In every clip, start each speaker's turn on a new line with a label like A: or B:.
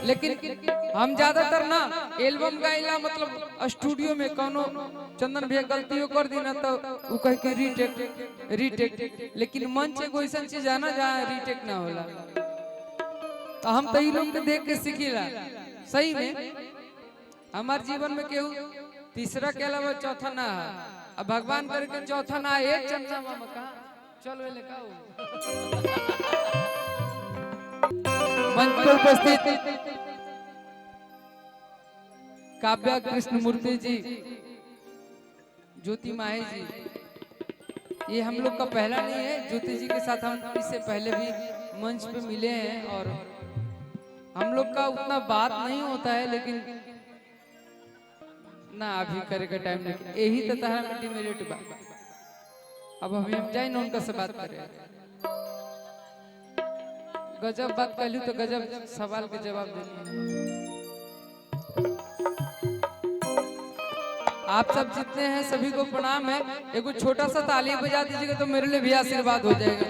A: लेकिन हम ज्यादातर ना एल्बम गाइला मतलब स्टूडियो में कोनो चंदन भैया गलतियों कर दी ना तो वो कह के रीटेक लेकिन मंच एगो ऐसा चीज है ना जहाँ रीटेक ना होला। तो हम तो लोग के देख के सीखिला सही में हमारे जीवन में केहू तीसरा के अलावा चौथा ना है। अब भगवान करके चौथा ना है चंदा मामा का चलो ले का मंच पर उपस्थित काव्या कृष्ण मूर्ति जी, ज्योति माही जी, ये हम लोग का पहला नहीं है। ज्योति जी के साथ हम इससे पहले भी मंच पे मिले हैं और हम लोग का उतना बात नहीं होता है, लेकिन ना अभी करे का टाइम नहीं। यही तो तारा मिट्टी में रेट बा। अब हम जाए ना उनका से बात करें। गजब बात कहलू तो गजब सवाल के जवाब देनी। आप सब जितने हैं सभी को प्रणाम है। एगो छोटा सा ताली बजा दीजिएगा तो मेरे लिए भी आशीर्वाद हो जाएगा।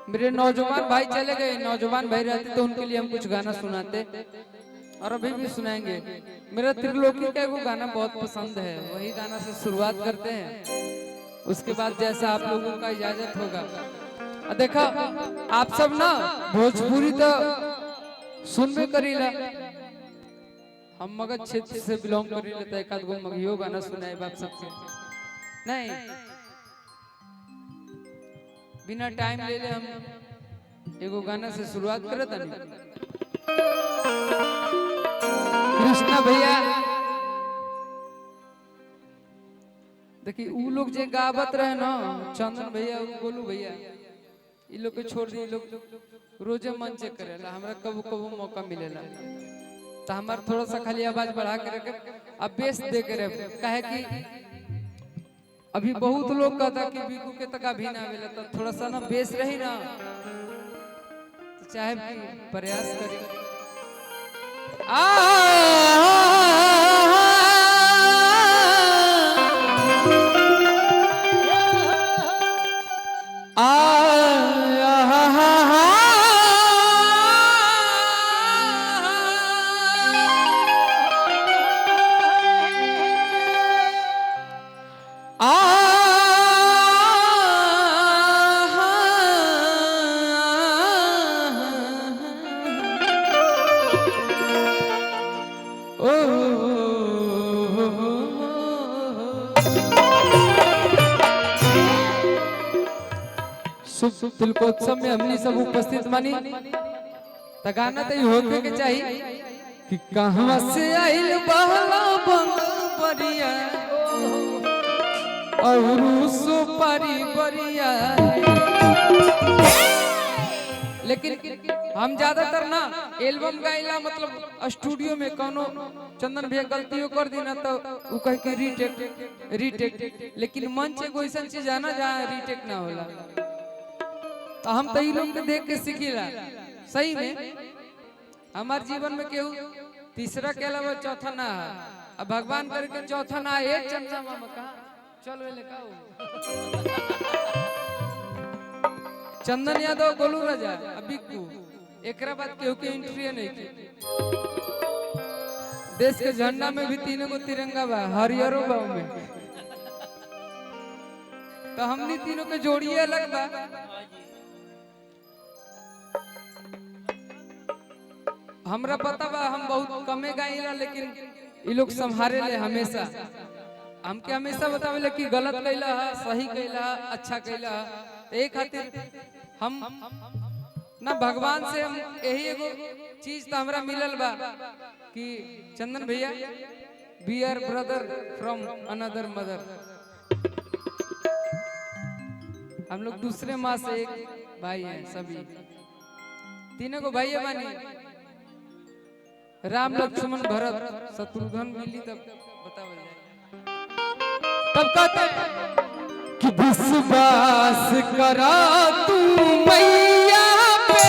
A: मेरे नौजवान भाई चले गए, नौजवान भाई रहते तो उनके लिए हम कुछ गाना सुनाते और अभी भी सुनाएंगे। मेरा त्रिलोकी का एगो गाना बहुत पसंद है, वही गाना से शुरुआत करते हैं। उसके बाद जैसा आप लोगों का इजाजत होगा। देखा आप सब ना भोजपुरी तो सुनबे करीला, हम मगध क्षेत्र से बिलोंग करीले तो एक आध गो मगियो गाना सुनाए बाप सबके नहीं। बिना टाइम ले ले हम एगो गाना से शुरुआत करे तनी। कृष्णा भैया देखिए उ लोग जे गावत रहे ना, चंदन भैया गोलू भैया, इ लोग के छोड़ दी, लोग रोजे मंच करेला, हमरा कबो कबो मौका मिलेला तो हमार थोड़ा सा खाली आवाज बढ़ा के रखे अब बेस दे के रहे। कहे कि अभी बहुत लोग कहता कि बीकू के तक अभी ना मिला तो थोड़ा सा ना बेस रही ना तो चाहे प्रयास करें। तिलकोत्सव में हमनी सब उपस्थित मानी त गाना तो होके के चाहिए कि कहां से आइल बहला बंग बरिया और सुपारी बरिया। लेकिन हम ज्यादातर ना एल्बम गाइला मतलब स्टूडियो में कोनो चंदन भैया गलतियों कर दी ना तो वो कह के रीटेक लेकिन मंच एगो ऐसा चीज है ना जहाँ रीटेक ना होला। तो हम तो लोग के देख के सीखिला सही में हमारे जीवन में केहू तीसरा के अलावा चौथा ना है। अब भगवान करके चौथा ना है चंदा मामा का चलो ले का चंदन यादव गोलू राजा अभी एकरा बाद केहू के एंट्री नहीं की। देश के झंडा में भी तीनों को तिरंगा बा, हरियरो बा में तो हमनी तीनों के जोड़िए अलग बा। हमरा पता बा हम बहुत कमे गाइला लेकिन ये लोग संभारे ले हमेशा हमके हमेशा बतावेले कि गलत कैला है, सही कैला है, अच्छा कैला है। एक खातिर हम ना भगवान से हम यही एगो चीज तो हमरा मिलल बा कि चंदन भैया वी आर ब्रदर फ्रॉम अनदर मदर। हम लोग दूसरे माँ से एक भाई हैं, सभी तीनों को भाई मानी। राम लक्ष्मण भरत शत्रुघ्न मिली तब बतावल जाए। तब कहते कि विश्वास करा तू मैया पे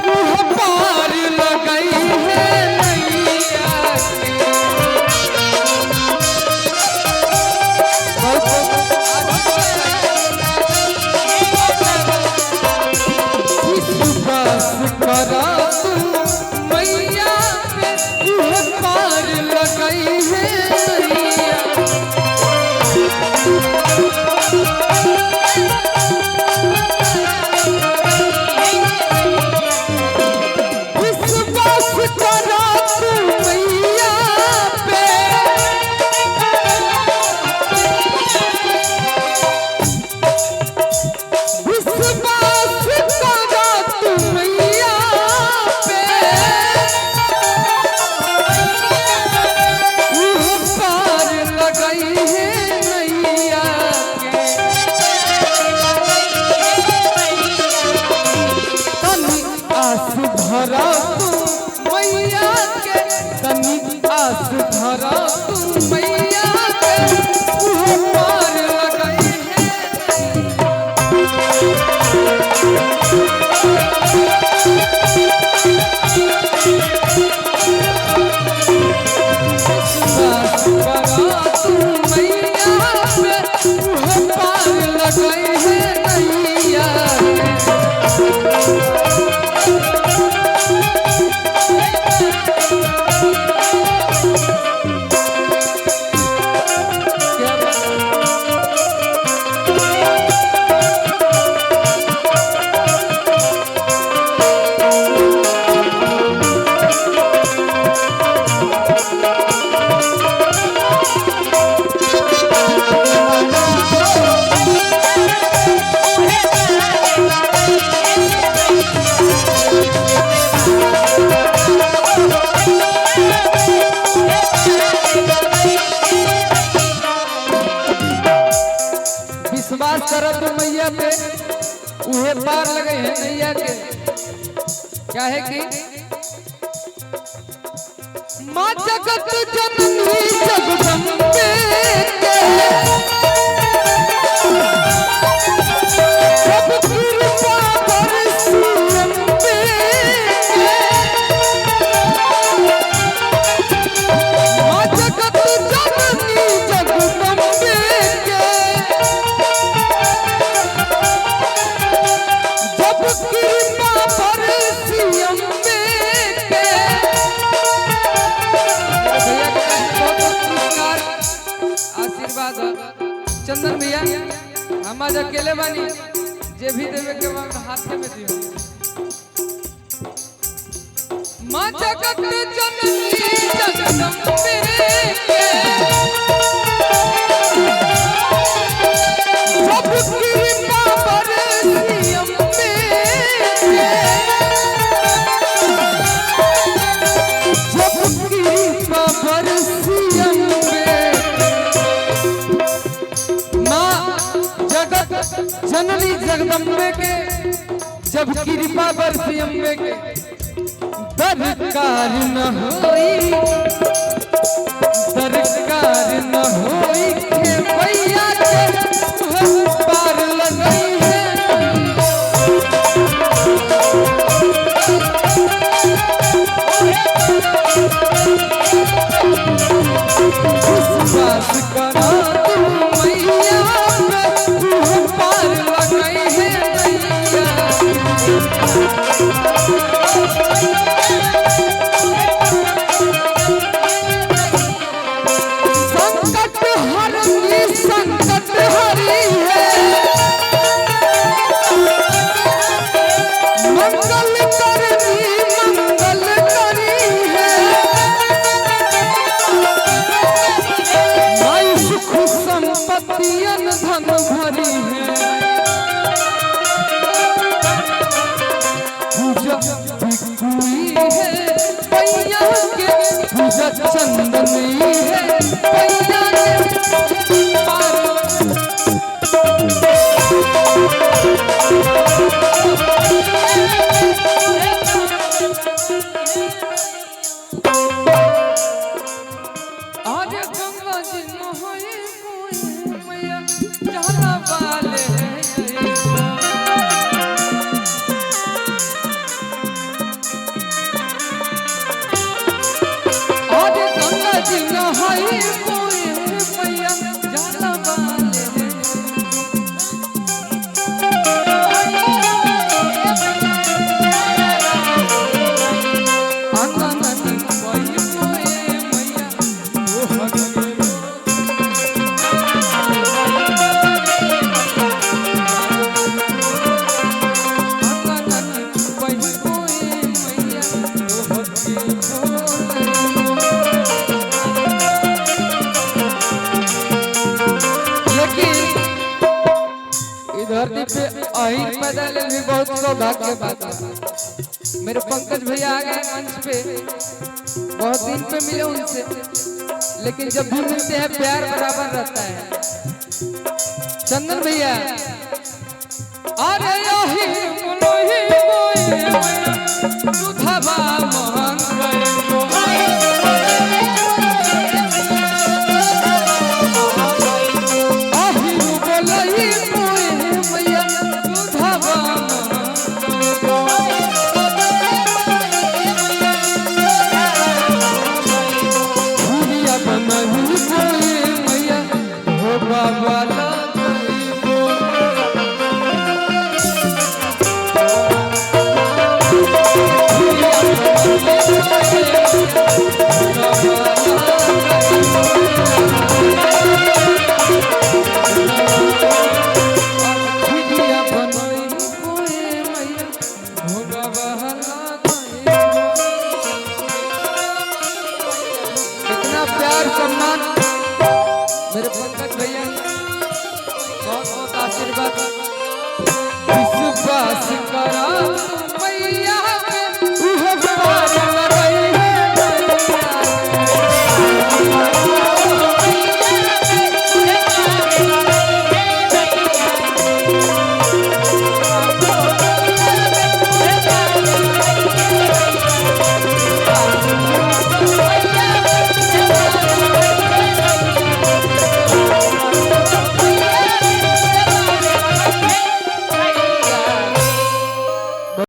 A: मुँह पार लगई है नैया विश्वास विश्वास धरा तू मैया पे वो पार लगाई है विश्वास धरा तू मैया पे वो पार लगाई है नैया विश्वास करो तो मैया पे उहे पार लगे हैं नैया के क्या है कि माँ जगत जननी जगदम्बे के सब कृपा बरसी अम्बे के माँ जगत जननी जगदम्बे के कृपा बरसी अम्बे के आशीर्वाद चंदन भैया हम आज अकेले बानी जे भी देवे के बाद हाथ में दियो माँ जगत जननी जगदम्बे के सब कृपा बरसी अम्बे जब कृपा बरसी अम्बे माँ जगत जननी जगदम्बे के जब कृपा बरसी अम्बे के दरकार न होई के भैया के पार लगाई है विश्वास करा तू मैया पे तू पार लगाई है नैया संकट हरी है मंगल करी है माई सुख संपत्ति धन भरी है पूजा बिकुई है पैया के पूजा चंदनी है पैया के आरे गंगा जी नहाए कोई मैया जाना वाले आरे गंगा जी नहाए कोई मैया जाना वाले धरती पे अहिर पैदा ले भी बहुत सौभाग्य की बात है। मेरे पंकज भैया आ गए मंच पे, बहुत दिन पे मिले उनसे, लेकिन जब भी मिलते हैं प्यार बराबर रहता है। चंदन भैया अरे यही मुलोही मोए दुधवा महंग इतना प्यार सम्मान मेरे पंकज भैया, बहुत बहुत आशीर्वाद।